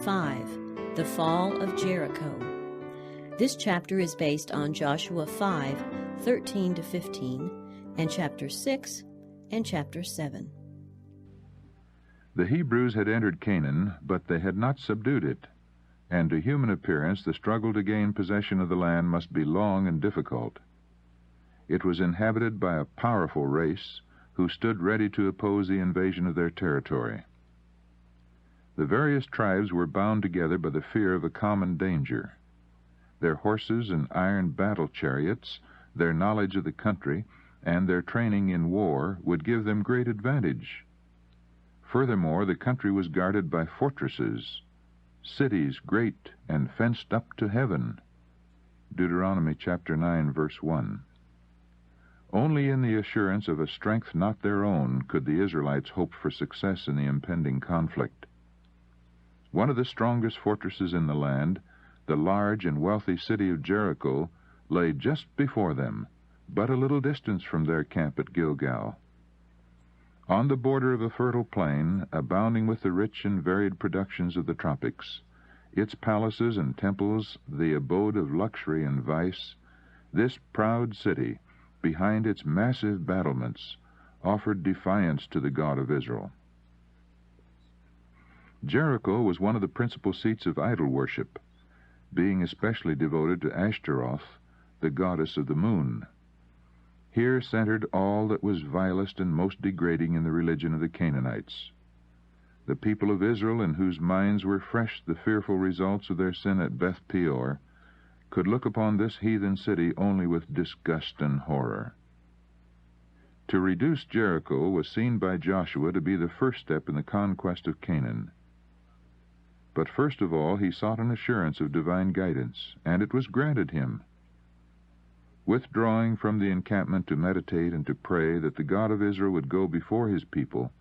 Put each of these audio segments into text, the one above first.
5. The Fall of Jericho. This chapter is based on Joshua 5, 13 to 15, and chapter 6 and chapter 7. The Hebrews had entered Canaan, but they had not subdued it, and to human appearance the struggle to gain possession of the land must be long and difficult. It was inhabited by a powerful race who stood ready to oppose the invasion of their territory. The various tribes were bound together by the fear of a common danger. Their horses and iron battle chariots, their knowledge of the country, and their training in war would give them great advantage. Furthermore, the country was guarded by fortresses, cities great and fenced up to heaven. Deuteronomy chapter 9, verse 1. Only in the assurance of a strength not their own could the Israelites hope for success in the impending conflict. One of the strongest fortresses in the land, the large and wealthy city of Jericho, lay just before them, but a little distance from their camp at Gilgal. On the border of a fertile plain, abounding with the rich and varied productions of the tropics, its palaces and temples the abode of luxury and vice, this proud city, behind its massive battlements, offered defiance to the God of Israel. Jericho was one of the principal seats of idol worship, being especially devoted to Ashtaroth, the goddess of the moon. Here centered all that was vilest and most degrading in the religion of the Canaanites. The people of Israel, in whose minds were fresh the fearful results of their sin at Beth Peor, could look upon this heathen city only with disgust and horror. To reduce Jericho was seen by Joshua to be the first step in the conquest of Canaan. But first of all he sought an assurance of divine guidance, and it was granted him. Withdrawing from the encampment to meditate and to pray that the God of Israel would go before his people,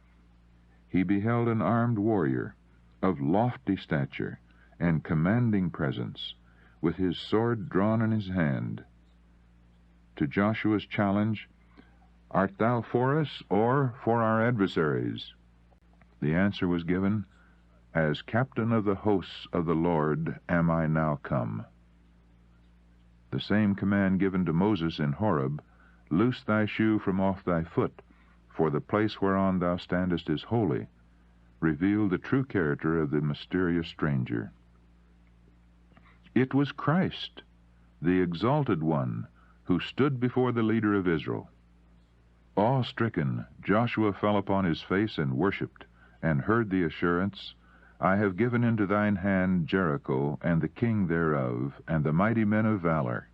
he beheld an armed warrior of lofty stature and commanding presence, with his sword drawn in his hand. To Joshua's challenge, "Art thou for us or for our adversaries?" the answer was given, "As captain of the hosts of the Lord am I now come." The same command given to Moses in Horeb, "Loose thy shoe from off thy foot, for the place whereon thou standest is holy," revealed the true character of the mysterious stranger. It was Christ, the exalted one, who stood before the leader of Israel. Awe-stricken, Joshua fell upon his face and worshipped, and heard the assurance, "I have given into thine hand Jericho, and the king thereof, and the mighty men of valor."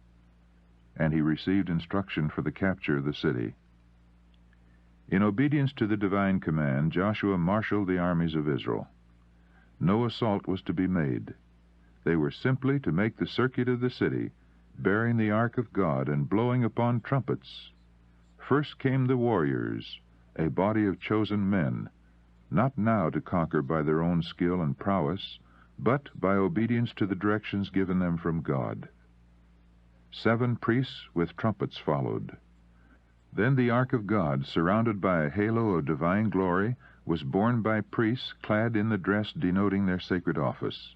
And he received instruction for the capture of the city. In obedience to the divine command, Joshua marshaled the armies of Israel. No assault was to be made. They were simply to make the circuit of the city, bearing the ark of God and blowing upon trumpets. First came the warriors, a body of chosen men, not now to conquer by their own skill and prowess, but by obedience to the directions given them from God. 7 priests with trumpets followed. Then the ark of God, surrounded by a halo of divine glory, was borne by priests clad in the dress denoting their sacred office.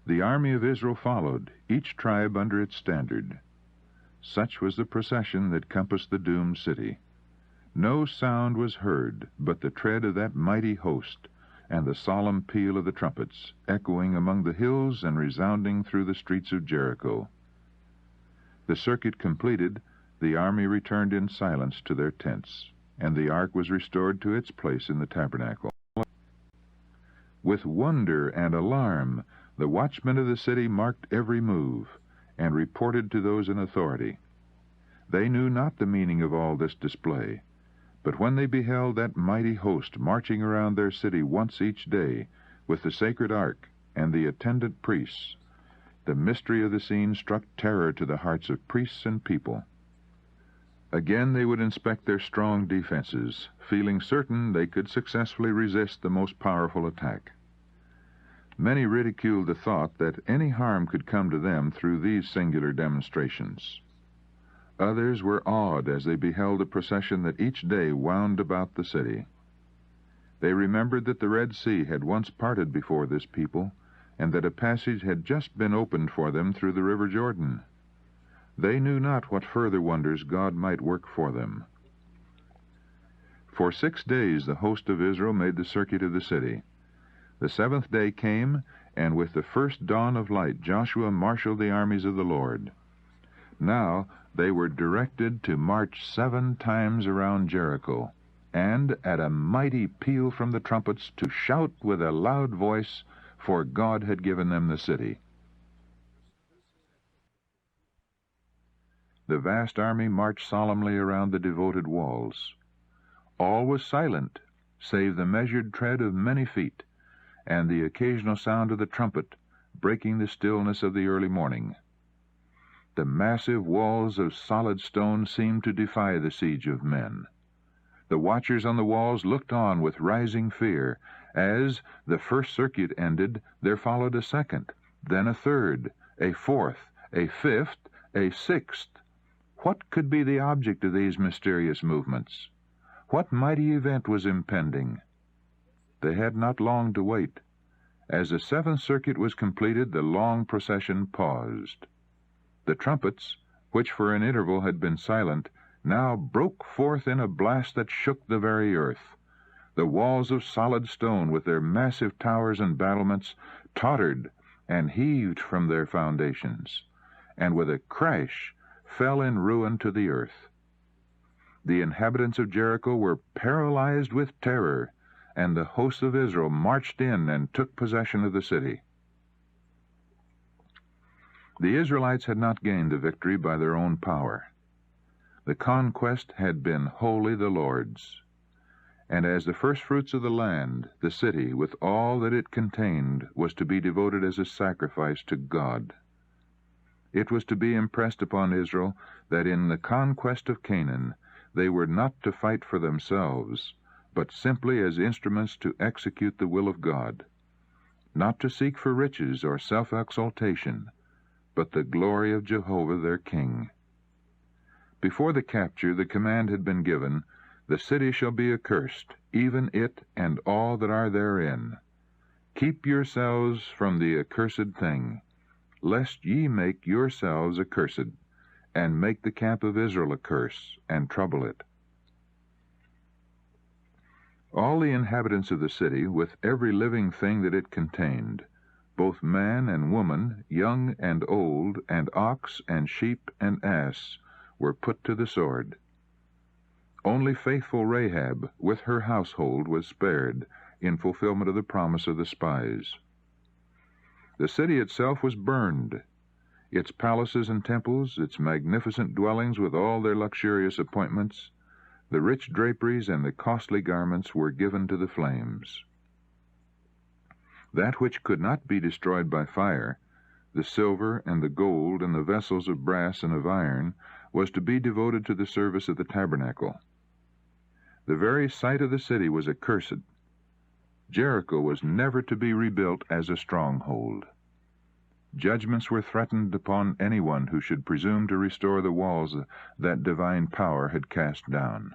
The army of Israel followed, each tribe under its standard. Such was the procession that compassed the doomed city. No sound was heard but the tread of that mighty host, and the solemn peal of the trumpets, echoing among the hills and resounding through the streets of Jericho. The circuit completed, the army returned in silence to their tents, and the ark was restored to its place in the tabernacle. With wonder and alarm, the watchmen of the city marked every move, and reported to those in authority. They knew not the meaning of all this display, but when they beheld that mighty host marching around their city once each day, with the sacred ark and the attendant priests, the mystery of the scene struck terror to the hearts of priests and people. Again they would inspect their strong defenses, feeling certain they could successfully resist the most powerful attack. Many ridiculed the thought that any harm could come to them through these singular demonstrations. Others were awed as they beheld the procession that each day wound about the city. They remembered that the Red Sea had once parted before this people, and that a passage had just been opened for them through the river Jordan. They knew not what further wonders God might work for them. For 6 days the host of Israel made the circuit of the city. The 7th day came, and with the first dawn of light Joshua marshaled the armies of the Lord. Now they were directed to march 7 times around Jericho, and at a mighty peal from the trumpets to shout with a loud voice, for God had given them the city. The vast army marched solemnly around the devoted walls. All was silent, save the measured tread of many feet, and the occasional sound of the trumpet breaking the stillness of the early morning. The massive walls of solid stone seemed to defy the siege of men. The watchers on the walls looked on with rising fear. As the first circuit ended, there followed a second, then a third, a fourth, a fifth, a sixth. What could be the object of these mysterious movements? What mighty event was impending? They had not long to wait. As the 7th circuit was completed, the long procession paused. The trumpets, which for an interval had been silent, now broke forth in a blast that shook the very earth. The walls of solid stone, with their massive towers and battlements, tottered and heaved from their foundations, and with a crash fell in ruin to the earth. The inhabitants of Jericho were paralyzed with terror, and the hosts of Israel marched in and took possession of the city. The Israelites had not gained the victory by their own power. The conquest had been wholly the Lord's. And as the firstfruits of the land, the city, with all that it contained, was to be devoted as a sacrifice to God. It was to be impressed upon Israel that in the conquest of Canaan they were not to fight for themselves, but simply as instruments to execute the will of God, not to seek for riches or self-exaltation, but the glory of Jehovah their King. Before the capture, the command had been given, "The city shall be accursed, even it and all that are therein. Keep yourselves from the accursed thing, lest ye make yourselves accursed, and make the camp of Israel a curse, and trouble it." All the inhabitants of the city, with every living thing that it contained, both man and woman, young and old, and ox and sheep and ass, were put to the sword. Only faithful Rahab, with her household, was spared, in fulfillment of the promise of the spies. The city itself was burned. Its palaces and temples, its magnificent dwellings with all their luxurious appointments, the rich draperies and the costly garments were given to the flames. That which could not be destroyed by fire, the silver and the gold and the vessels of brass and of iron, was to be devoted to the service of the tabernacle. The very site of the city was accursed. Jericho was never to be rebuilt as a stronghold. Judgments were threatened upon anyone who should presume to restore the walls that divine power had cast down.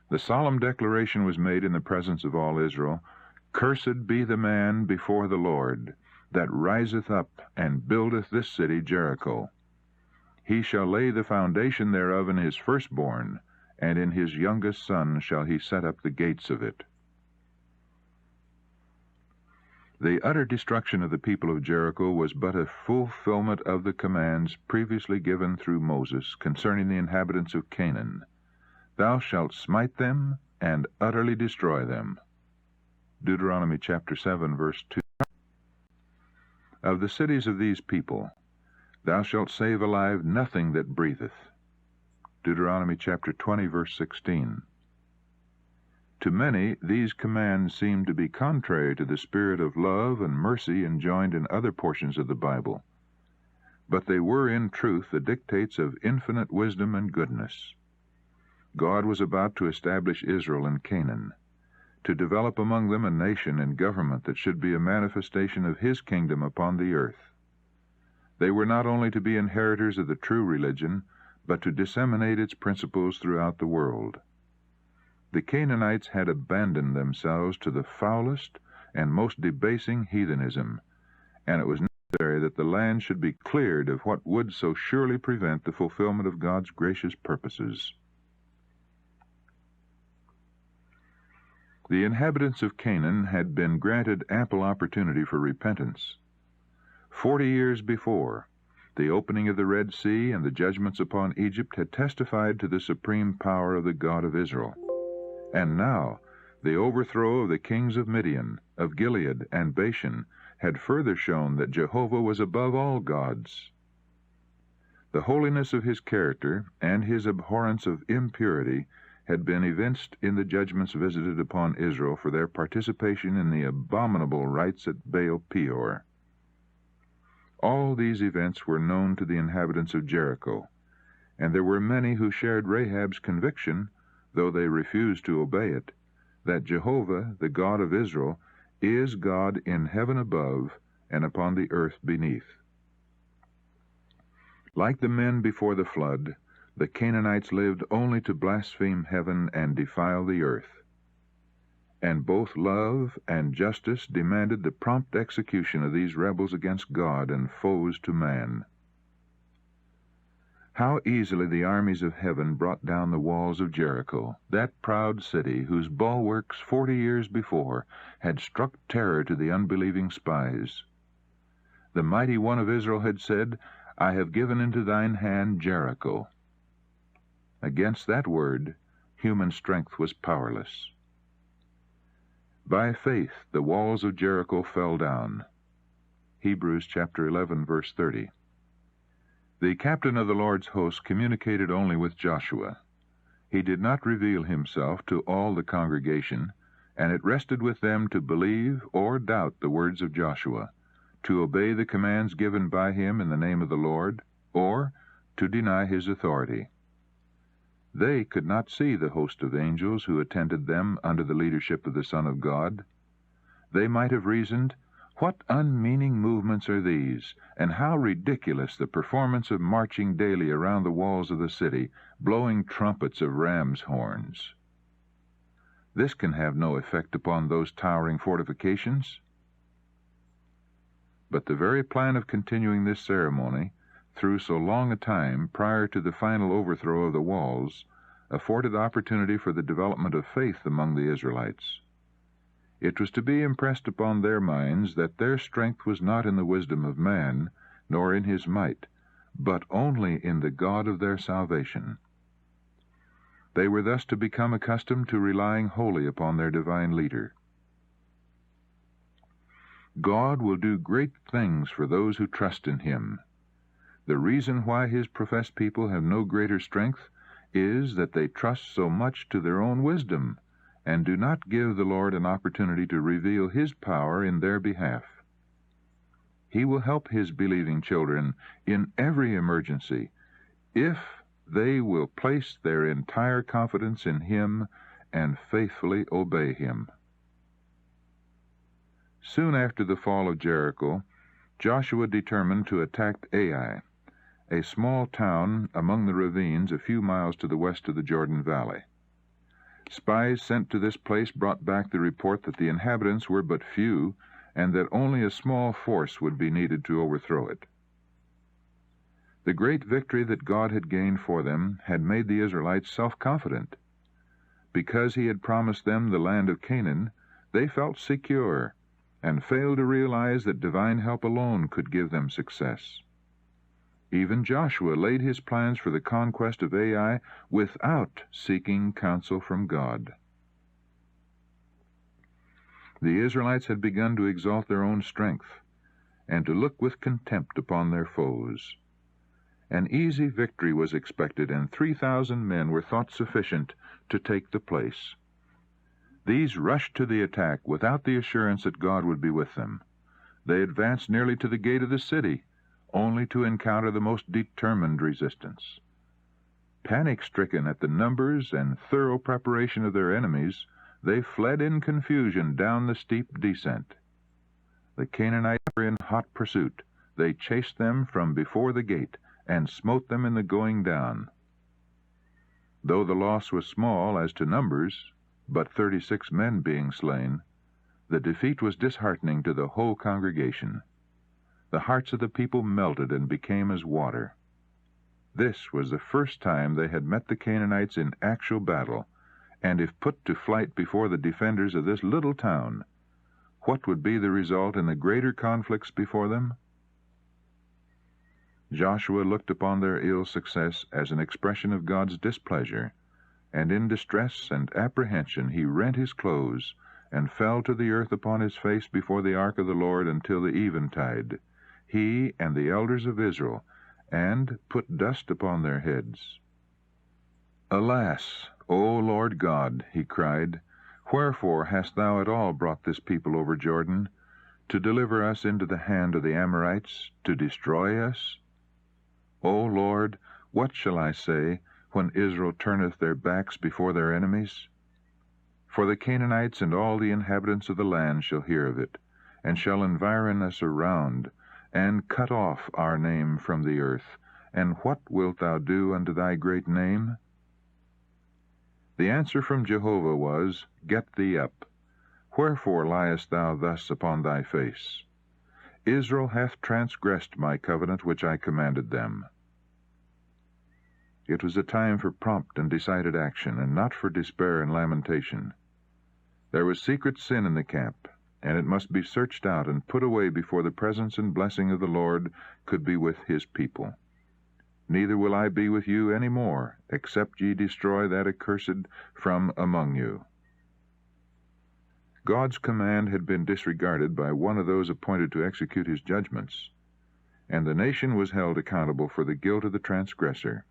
The solemn declaration was made in the presence of all Israel, "Cursed be the man before the Lord, that riseth up and buildeth this city Jericho. He shall lay the foundation thereof in his firstborn, and in his youngest son shall he set up the gates of it." The utter destruction of the people of Jericho was but a fulfillment of the commands previously given through Moses concerning the inhabitants of Canaan. "Thou shalt smite them and utterly destroy them." Deuteronomy chapter 7, verse 2. Of the cities of these people, "Thou shalt save alive nothing that breatheth." Deuteronomy chapter 20, verse 16. To many, these commands seem to be contrary to the spirit of love and mercy enjoined in other portions of the Bible, but they were in truth the dictates of infinite wisdom and goodness. God was about to establish Israel in Canaan, to develop among them a nation and government that should be a manifestation of His kingdom upon the earth. They were not only to be inheritors of the true religion, but to disseminate its principles throughout the world. The Canaanites had abandoned themselves to the foulest and most debasing heathenism, and it was necessary that the land should be cleared of what would so surely prevent the fulfillment of God's gracious purposes. The inhabitants of Canaan had been granted ample opportunity for repentance. 40 years before, the opening of the Red Sea and the judgments upon Egypt had testified to the supreme power of the God of Israel. And now, the overthrow of the kings of Midian, of Gilead, and Bashan had further shown that Jehovah was above all gods. The holiness of his character and his abhorrence of impurity had been evinced in the judgments visited upon Israel for their participation in the abominable rites at Baal Peor. All these events were known to the inhabitants of Jericho, and there were many who shared Rahab's conviction, though they refused to obey it, that Jehovah, the God of Israel, is God in heaven above and upon the earth beneath. Like the men before the flood, the Canaanites lived only to blaspheme heaven and defile the earth. And both love and justice demanded the prompt execution of these rebels against God and foes to man. How easily the armies of heaven brought down the walls of Jericho, that proud city whose bulwarks 40 years before had struck terror to the unbelieving spies. The mighty one of Israel had said, "I have given into thine hand Jericho." Against that word, human strength was powerless. By faith, the walls of Jericho fell down. Hebrews chapter 11, verse 30. The captain of the Lord's host communicated only with Joshua. He did not reveal himself to all the congregation, and it rested with them to believe or doubt the words of Joshua, to obey the commands given by him in the name of the Lord, or to deny his authority. They could not see the host of angels who attended them under the leadership of the Son of God. They might have reasoned, "What unmeaning movements are these, and how ridiculous the performance of marching daily around the walls of the city, blowing trumpets of ram's horns. This can have no effect upon those towering fortifications." But the very plan of continuing this ceremony through so long a time prior to the final overthrow of the walls afforded opportunity for the development of faith among the Israelites. It was to be impressed upon their minds that their strength was not in the wisdom of man, nor in his might, but only in the God of their salvation. They were thus to become accustomed to relying wholly upon their divine leader. God will do great things for those who trust in him. The reason why his professed people have no greater strength is that they trust so much to their own wisdom, and do not give the Lord an opportunity to reveal his power in their behalf. He will help his believing children in every emergency if they will place their entire confidence in him and faithfully obey him. Soon after the fall of Jericho, Joshua determined to attack Ai, a small town among the ravines a few miles to the west of the Jordan Valley. Spies sent to this place brought back the report that the inhabitants were but few, and that only a small force would be needed to overthrow it. The great victory that God had gained for them had made the Israelites self-confident. Because he had promised them the land of Canaan, they felt secure, and failed to realize that divine help alone could give them success. Even Joshua laid his plans for the conquest of Ai without seeking counsel from God. The Israelites had begun to exalt their own strength, and to look with contempt upon their foes. An easy victory was expected, and 3,000 men were thought sufficient to take the place. These rushed to the attack without the assurance that God would be with them. They advanced nearly to the gate of the city, only to encounter the most determined resistance. Panic-stricken at the numbers and thorough preparation of their enemies, they fled in confusion down the steep descent. The Canaanites were in hot pursuit. They chased them from before the gate, and smote them in the going down. Though the loss was small as to numbers, but 36 men being slain, The defeat was disheartening to the whole congregation. The hearts of the people melted and became as water. This was the first time they had met the Canaanites in actual battle, and if put to flight before the defenders of this little town, what would be the result in the greater conflicts before them? Joshua looked upon their ill success as an expression of God's displeasure, and in distress and apprehension he rent his clothes and fell to the earth upon his face before the ark of the Lord until the eventide, he and the elders of Israel, and put dust upon their heads. "Alas, O Lord God," he cried, "wherefore hast thou at all brought this people over Jordan, to deliver us into the hand of the Amorites, to destroy us? O Lord, what shall I say when Israel turneth their backs before their enemies? For the Canaanites and all the inhabitants of the land shall hear of it, and shall environ us around, and cut off our name from the earth. And what wilt thou do unto thy great name?" The answer from Jehovah was, "Get thee up. Wherefore liest thou thus upon thy face? Israel hath transgressed my covenant which I commanded them." It was a time for prompt and decided action, and not for despair and lamentation. There was secret sin in the camp, and it must be searched out and put away before the presence and blessing of the Lord could be with his people. "Neither will I be with you any more, except ye destroy that accursed from among you." God's command had been disregarded by one of those appointed to execute his judgments, and the nation was held accountable for the guilt of the transgressor.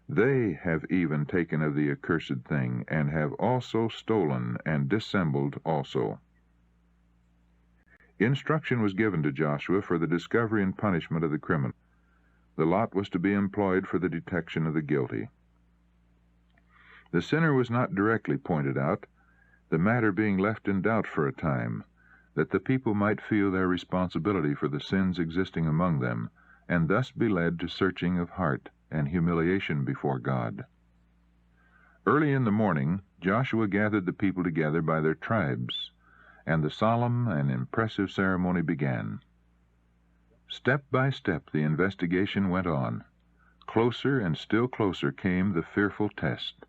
They have even taken of the accursed thing, and have also stolen and dissembled also. Instruction was given to Joshua for the discovery and punishment of the criminal. The lot was to be employed for the detection of the guilty. The sinner was not directly pointed out, the matter being left in doubt for a time, that the people might feel their responsibility for the sins existing among them, and thus be led to searching of heart and humiliation before God. Early in the morning, Joshua gathered the people together by their tribes, and the solemn and impressive ceremony began. Step by step the investigation went on. Closer and still closer came the fearful test.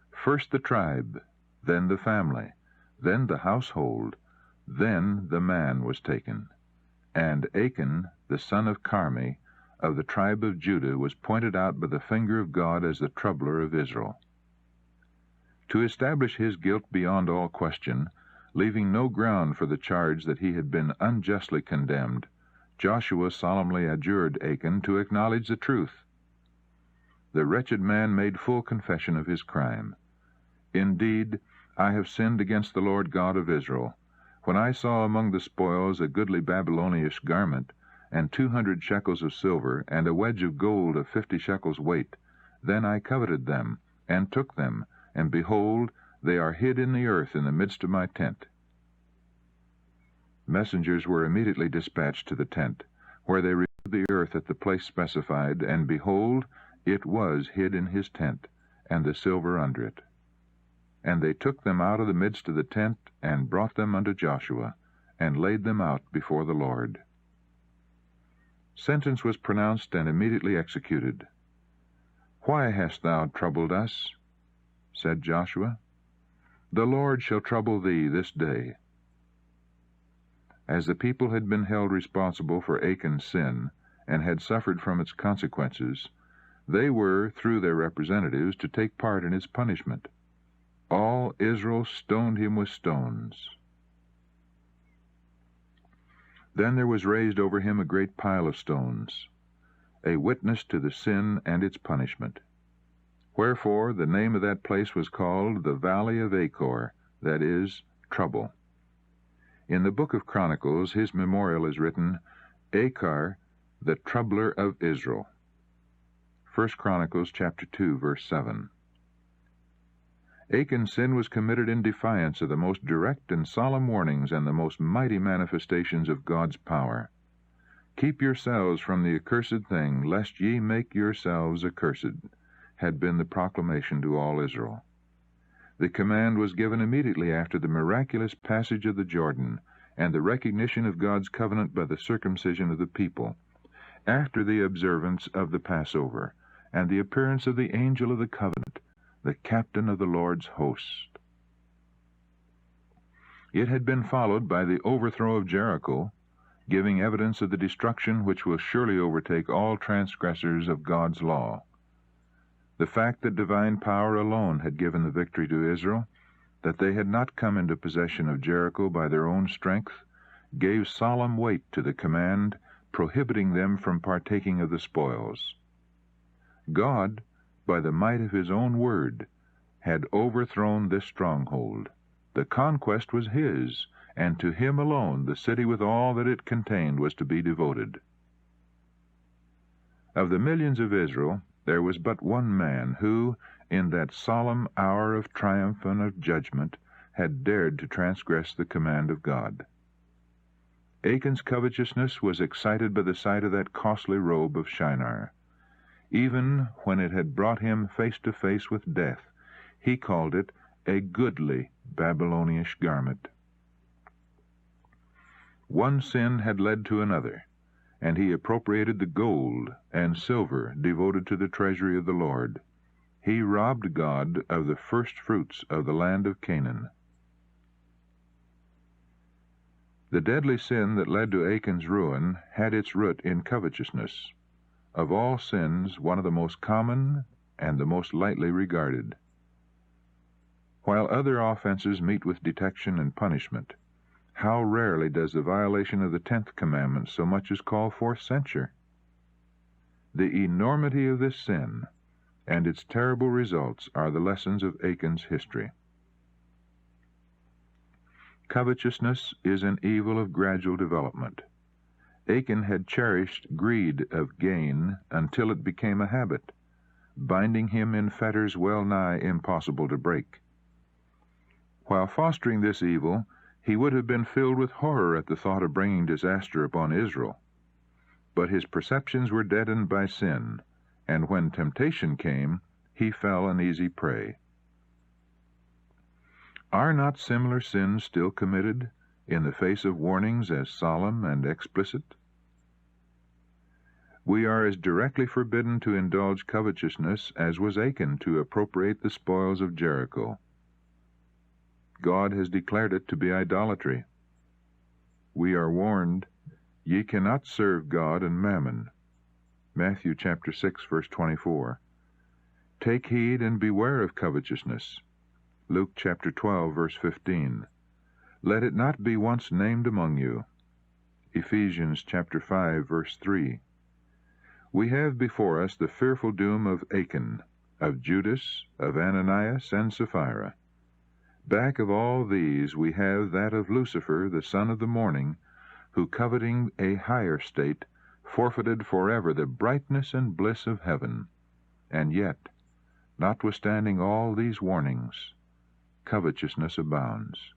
First the tribe, then the family, then the household, then the man was taken. And Achan, the son of Carmi, of the tribe of Judah, was pointed out by the finger of God as the troubler of Israel. To establish his guilt beyond all question, leaving no ground for the charge that he had been unjustly condemned, Joshua solemnly adjured Achan to acknowledge the truth. The wretched man made full confession of his crime. "Indeed, I have sinned against the Lord God of Israel. When I saw among the spoils a goodly Babylonish garment, and 200 shekels of silver, and a wedge of gold of 50 shekels weight, then I coveted them, and took them, and behold, they are hid in the earth in the midst of my tent." Messengers were immediately dispatched to the tent, where they removed the earth at the place specified, and behold, it was hid in his tent, and the silver under it. And they took them out of the midst of the tent, and brought them unto Joshua, and laid them out before the Lord. Sentence was pronounced and immediately executed. "Why hast thou troubled us?" said Joshua. "The Lord shall trouble thee this day." As the people had been held responsible for Achan's sin, and had suffered from its consequences, they were, through their representatives, to take part in its punishment. All Israel stoned him with stones. Then there was raised over him a great pile of stones, a witness to the sin and its punishment. Wherefore the name of that place was called the Valley of Achor, that is, Trouble. In the book of Chronicles his memorial is written, Achor, the troubler of Israel. 1 Chronicles chapter 2, verse 7. Achan's sin was committed in defiance of the most direct and solemn warnings and the most mighty manifestations of God's power. "Keep yourselves from the accursed thing, lest ye make yourselves accursed," had been the proclamation to all Israel. The command was given immediately after the miraculous passage of the Jordan and the recognition of God's covenant by the circumcision of the people, after the observance of the Passover, and the appearance of the angel of the covenant, the captain of the Lord's host. It had been followed by the overthrow of Jericho, giving evidence of the destruction which will surely overtake all transgressors of God's law. The fact that divine power alone had given the victory to Israel, that they had not come into possession of Jericho by their own strength, gave solemn weight to the command prohibiting them from partaking of the spoils. God, by the might of his own word, had overthrown this stronghold. The conquest was his, and to him alone the city with all that it contained was to be devoted. Of the millions of Israel, there was but one man who, in that solemn hour of triumph and of judgment, had dared to transgress the command of God. Achan's covetousness was excited by the sight of that costly robe of Shinar. Even when it had brought him face to face with death, he called it a goodly Babylonish garment. One sin had led to another, and he appropriated the gold and silver devoted to the treasury of the Lord. He robbed God of the first fruits of the land of Canaan. The deadly sin that led to Achan's ruin had its root in covetousness. Of all sins, one of the most common and the most lightly regarded. While other offenses meet with detection and punishment, how rarely does the violation of the 10th commandment so much as call forth censure? The enormity of this sin and its terrible results are the lessons of Achan's history. Covetousness is an evil of gradual development. Achan had cherished greed of gain until it became a habit, binding him in fetters well nigh impossible to break. While fostering this evil, he would have been filled with horror at the thought of bringing disaster upon Israel. But his perceptions were deadened by sin, and when temptation came, he fell an easy prey. Are not similar sins still committed in the face of warnings as solemn and explicit? We are as directly forbidden to indulge covetousness as was Achan to appropriate the spoils of Jericho. God has declared it to be idolatry. We are warned, "Ye cannot serve God and mammon." Matthew chapter 6, verse 24. Take heed and beware of covetousness. Luke chapter 12, verse 15. Let it not be once named among you. Ephesians chapter 5, verse 3. We have before us the fearful doom of Achan, of Judas, of Ananias, and Sapphira. Back of all these we have that of Lucifer, the son of the morning, who, coveting a higher state, forfeited forever the brightness and bliss of heaven. And yet, notwithstanding all these warnings, covetousness abounds.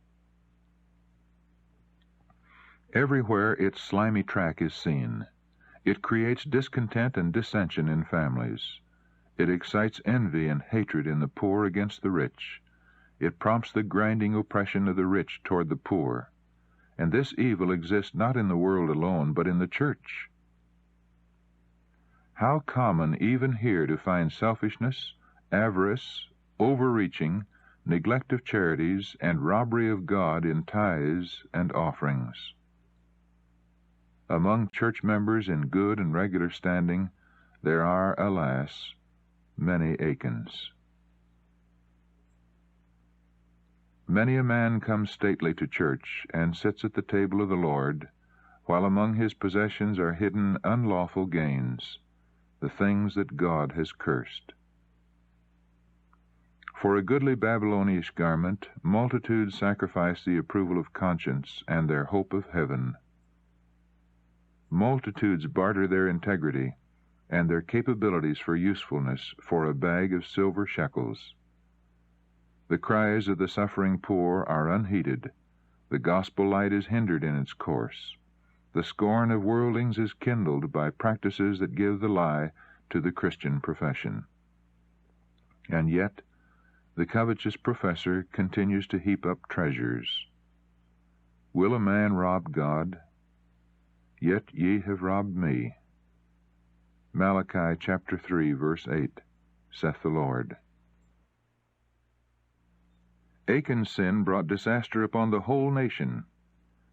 Everywhere its slimy track is seen. It creates discontent and dissension in families. It excites envy and hatred in the poor against the rich. It prompts the grinding oppression of the rich toward the poor. And this evil exists not in the world alone, but in the church. How common even here to find selfishness, avarice, overreaching, neglect of charities, and robbery of God in tithes and offerings. Among church members in good and regular standing, there are, alas, many Achans. Many a man comes stately to church and sits at the table of the Lord, while among his possessions are hidden unlawful gains, the things that God has cursed. For a goodly Babylonish garment, multitudes sacrifice the approval of conscience and their hope of heaven. Multitudes barter their integrity and their capabilities for usefulness for a bag of silver shekels. The cries of the suffering poor are unheeded. The gospel light is hindered in its course. The scorn of worldlings is kindled by practices that give the lie to the Christian profession. And yet, The covetous professor continues to heap up treasures. Will a man rob God? Yet ye have robbed me. Malachi chapter 3, verse 8, saith the Lord. Achan's sin brought disaster upon the whole nation.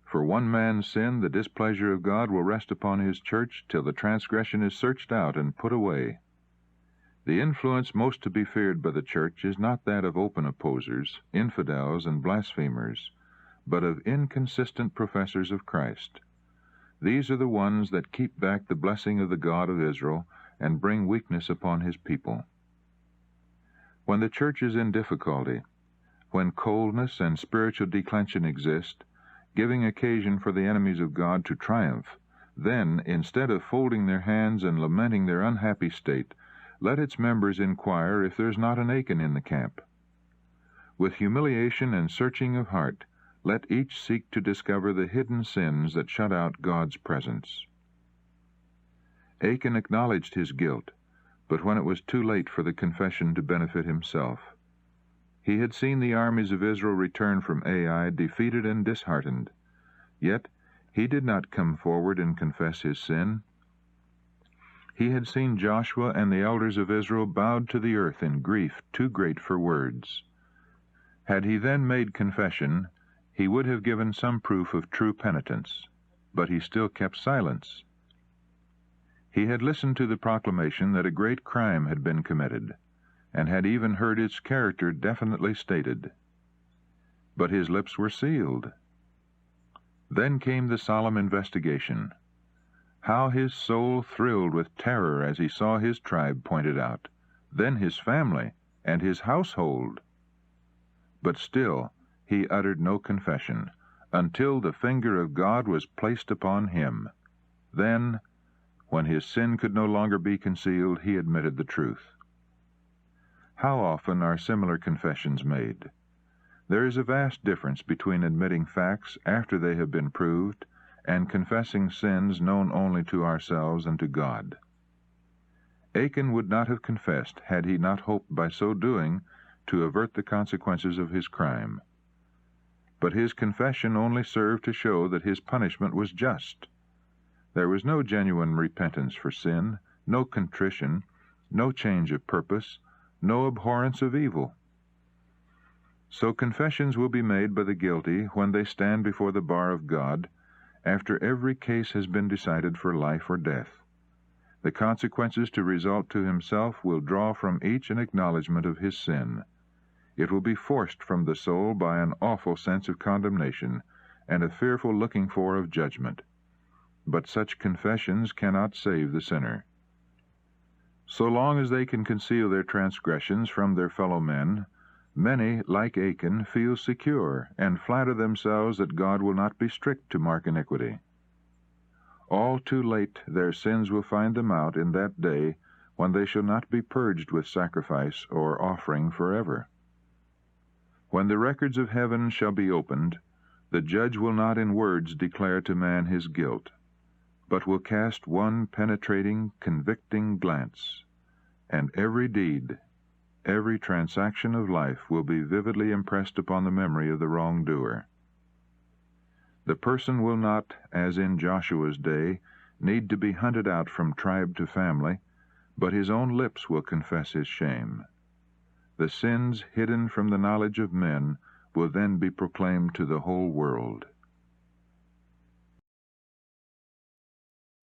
For one man's sin, the displeasure of God will rest upon his church till the transgression is searched out and put away. The influence most to be feared by the church is not that of open opposers, infidels, and blasphemers, but of inconsistent professors of Christ. These are the ones that keep back the blessing of the God of Israel and bring weakness upon his people. When the church is in difficulty, when coldness and spiritual declension exist, giving occasion for the enemies of God to triumph, then, instead of folding their hands and lamenting their unhappy state, let its members inquire if there's not an Achan in the camp. With humiliation and searching of heart, let each seek to discover the hidden sins that shut out God's presence. Achan acknowledged his guilt, but when it was too late for the confession to benefit himself. He had seen the armies of Israel return from Ai defeated and disheartened. Yet he did not come forward and confess his sin. He had seen Joshua and the elders of Israel bowed to the earth in grief too great for words. Had he then made confession, he would have given some proof of true penitence, but he still kept silence. He had listened to the proclamation that a great crime had been committed, and had even heard its character definitely stated. But his lips were sealed. Then came the solemn investigation. How his soul thrilled with terror as he saw his tribe pointed out, then his family and his household. But still he uttered no confession, until the finger of God was placed upon him. Then, when his sin could no longer be concealed, he admitted the truth. How often are similar confessions made? There is a vast difference between admitting facts after they have been proved and confessing sins known only to ourselves and to God. Achan would not have confessed had he not hoped by so doing to avert the consequences of his crime. But his confession only served to show that his punishment was just. There was no genuine repentance for sin, no contrition, no change of purpose, no abhorrence of evil. So confessions will be made by the guilty when they stand before the bar of God, after every case has been decided for life or death. The consequences to result to himself will draw from each an acknowledgment of his sin. It will be forced from the soul by an awful sense of condemnation and a fearful looking for of judgment. But such confessions cannot save the sinner. So long as they can conceal their transgressions from their fellow men, many, like Achan, feel secure and flatter themselves that God will not be strict to mark iniquity. All too late their sins will find them out in that day when they shall not be purged with sacrifice or offering forever. When the records of heaven shall be opened, the judge will not in words declare to man his guilt, but will cast one penetrating, convicting glance, and every deed, every transaction of life will be vividly impressed upon the memory of the wrongdoer. The person will not, as in Joshua's day, need to be hunted out from tribe to family, but his own lips will confess his shame. The sins hidden from the knowledge of men will then be proclaimed to the whole world.